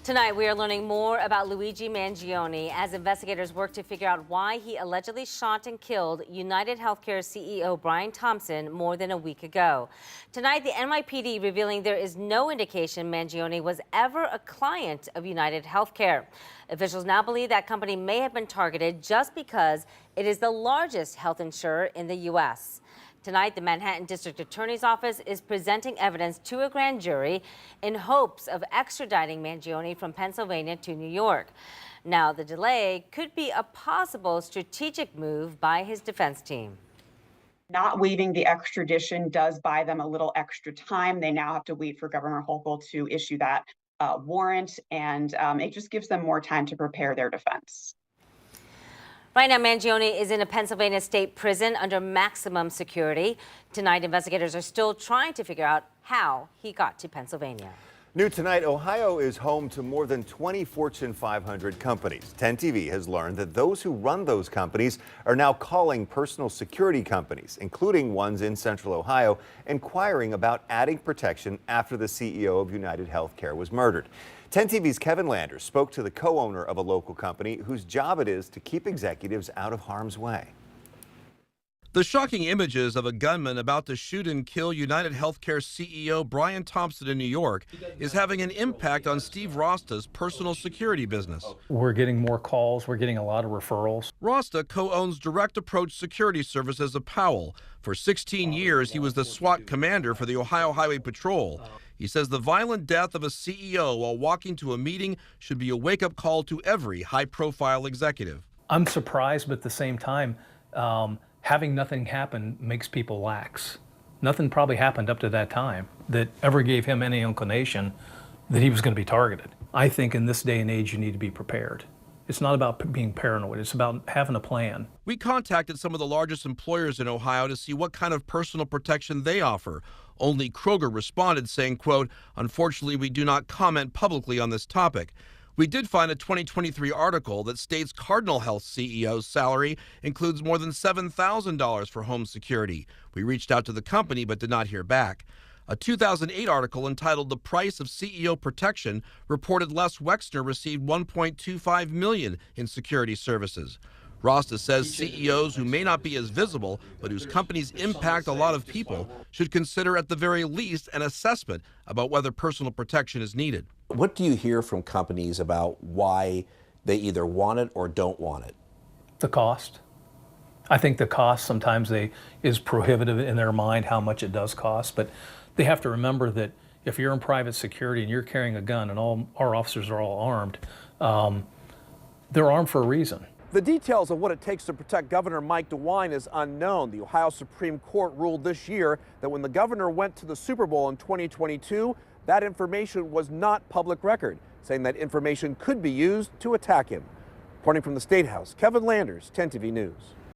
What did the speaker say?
Tonight, we are learning more about Luigi Mangione as investigators work to figure out why he allegedly shot and killed UnitedHealthcare CEO Brian Thompson more than a week ago. Tonight, the NYPD revealing there is no indication Mangione was ever a client of UnitedHealthcare. Officials now believe that company may have been targeted just because it is the largest health insurer in the U.S. Tonight, the Manhattan District Attorney's Office is presenting evidence to a grand jury in hopes of extraditing Mangione from Pennsylvania to New York. Now, the delay could be a possible strategic move by his defense team. Not waiving the extradition does buy them a little extra time. They now have to wait for Governor Hochul to issue that warrant, and it just gives them more time to prepare their defense. Right now, Mangione is in a Pennsylvania state prison under maximum security. Tonight, investigators are still trying to figure out how he got to Pennsylvania. New tonight, Ohio is home to more than 20 Fortune 500 companies. 10 TV has learned that those who run those companies are now calling personal security companies, including ones in Central Ohio, inquiring about adding protection after the CEO of UnitedHealthcare was murdered. 10 TV's Kevin Landers spoke to the co-owner of a local company whose job it is to keep executives out of harm's way. The shocking images of a gunman about to shoot and kill UnitedHealthcare CEO Brian Thompson in New York is having an impact on Steve Rosta's personal security business. We're getting more calls. We're getting a lot of referrals. Rosta co-owns Direct Approach Security Services of Powell. For 16 years, he was the SWAT commander for the Ohio Highway Patrol. He says the violent death of a CEO while walking to a meeting should be a wake-up call to every high-profile executive. I'm surprised, but at the same time, having nothing happen makes people lax. Nothing probably happened up to that time that ever gave him any inclination that he was going to be targeted. I think in this day and age, you need to be prepared. It's not about being paranoid. It's about having a plan. We contacted some of the largest employers in Ohio to see what kind of personal protection they offer. Only Kroger responded saying, quote, "Unfortunately, we do not comment publicly on this topic." We did find a 2023 article that states Cardinal Health CEO's salary includes more than $7,000 for home security. We reached out to the company but did not hear back. A 2008 article entitled "The Price of CEO Protection" reported Les Wexner received $1.25 million in security services. Rosta says CEOs who may not be as visible but whose companies impact a lot of people should consider at the very least an assessment about whether personal protection is needed. What do you hear from companies about why they either want it or don't want it? The cost. I think the cost sometimes is prohibitive in their mind how much it does cost, but they have to remember that if you're in private security and you're carrying a gun and all our officers are all armed, they're armed for a reason. The details of what it takes to protect Governor Mike DeWine is unknown. The Ohio Supreme Court ruled this year that when the governor went to the Super Bowl in 2022, that information was not public record, saying that information could be used to attack him. Reporting from the State House, Kevin Landers, 10 TV News.